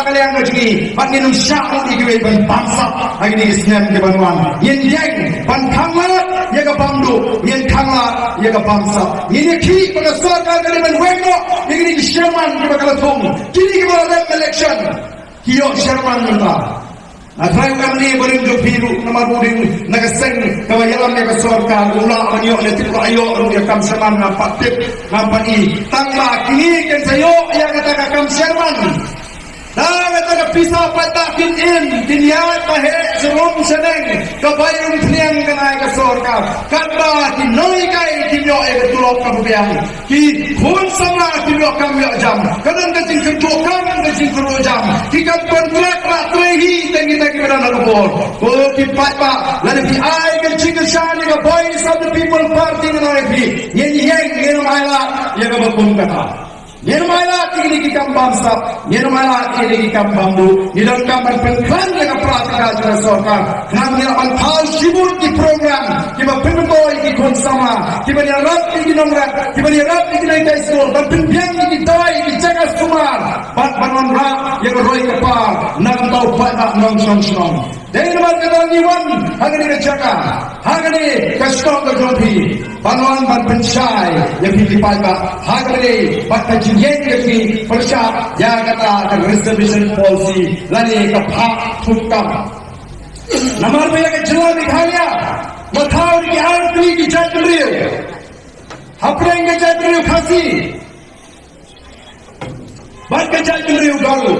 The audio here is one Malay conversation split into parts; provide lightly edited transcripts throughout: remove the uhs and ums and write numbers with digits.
Nagalang Rajini, but in Shamu, even Bansa, I need his name given one. Yin Yang, Pankanga, Yagabamdu, Yin Kanga, Yagabamsa. Yin Ki, but the Saka, even Wego, you need Sherman, Yagalatum, Kili election. Hiyo Sherman Nunda. Atay kami boleh jopiru nama buring nagaseng kawayalan yang kesorkan ulah anyo letik ayo yang kam Sherman nampak tip nampak ni tangga kini kan sayo yang kata kam Sherman. Dah kata pisau patakin dunia pahe serum seneng kebayang tiang kenai kesorkan kata dinoi kai dinyo betulok kabubiang ki pun sama dinyo kami jam kadang kecing kejokan kecing kerojam kita kontrak ratuhi tengi-tengi berada lebor oh kipat pak lalu di ai kecing kesani ke voice of the people party menolak di yang maila yang berpun kata Nirmala tinggi kita bangsa, nirmala tinggi kita bambu, nirmala berperan yang praktikal tersorkan. Kami akan tahu sibuk di program, kita penboy di konsama, kita nyarap di nomor, kita nyarap di naik sekolah, dan penbiang di doi di jaga sumar, bat banon rak yang roy kepar, nak tahu pada nong song. Dari nomor kedua hari ini jaga, hari ini kasih kejopi, banon ban pencai yang dipakai, hari ini bat yang kami percaya yang kata reservation policy lani kepak tukam. Namar punya kejelas dikhalia, matau di arti dijat beliau, apa yang dijat beliau kasih, bat dijat beliau galu.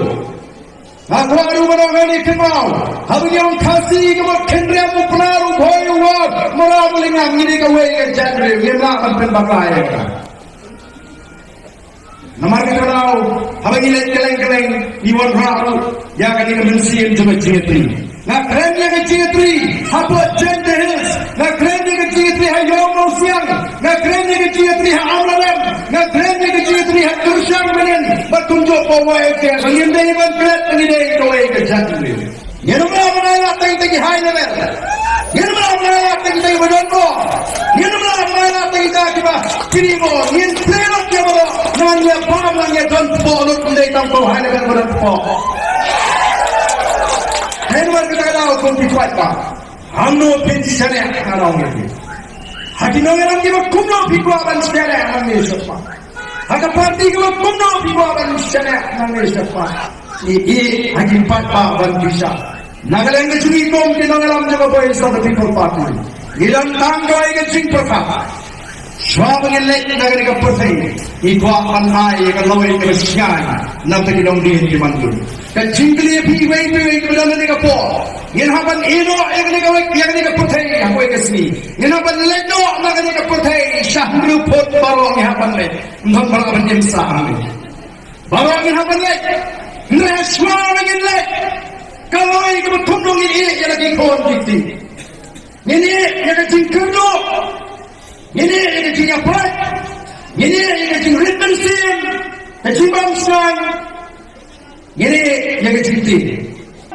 Aku baru menangani kemau, aku yang kasih kemat kendria muplaru boy wak, malah melingam ini kawai dijat beliau, dia melakukan pembakai. Namar kita tahu, apa ini keleng-keleng iwan rahu yang akan dimensiin cuma jitri. Nak keren yang jitri, apa gender hills. Nak keren yang jitri hayom siang. Nak keren yang jitri amalan. Nak keren yang jitri kursiang menen. Bertunjuk pawai ke, angin dari bangkret, angin dari kawai ke jatri. Yang mana tinggi high level. Yang mana tinggi berdoa. Yang mana tinggi kita kirimo. Yang pelak yang mana. Nanya paham nanya don polot mendai tampau hanya dengan berapa. Henry kita tahu konflik apa? Hamno pensi sana orang ini. Hati nongeran kita kumno pikwa ban sana orang ini siapa? Hati parti kita kumno pikwa ban sana orang ini siapa? Ini hati empat ban bisa. Nagalang kecuri kom kita nongeram jaga boy sama people party. Ilang tanggai kecing perkara. Swab yang lek negara kita percaya, ikut pantai kalau mereka bersian, nanti kita mungkin di mantul. Kecingkli piwai kita nanti kita po, yang hapan ino yang kita percaya, aku yang kesini, yang hapan lekno negara kita percaya, syahdu pot barang yang hapan lek, untuk melakukan jemsa kami. Barang yang hapan lek, reswa yang lek, kalau yang kita tundung ini yang lagi konflik ini yang kecingkli. Ini yang kecil apa? Ini yang kecil ritmen sim, kecil bangsan. Ini yang kecil ti.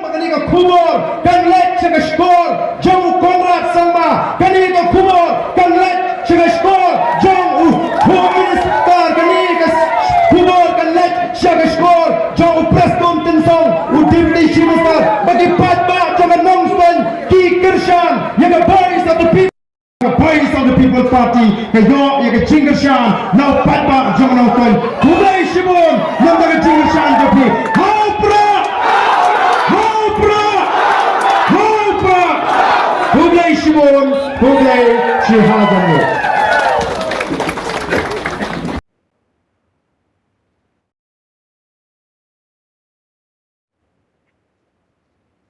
Kani ka kubur, kan let sa skor, jom Konrad Sangma. Kani ka kubur, kan let sa skor, jom Minister. Kani ka kubur, kan let sa skor, jom Preston Tensong, Deputy Minister. Bagi patba jangan nongson ki Kirshan, yang boys of the people. Voice of the People Party, kayo yang kecinggasan, now patba jangan nonton. Kulay Shibon, yang kecinggasan tapi Haupra, Kulay Shibon, Kulay Shihadano.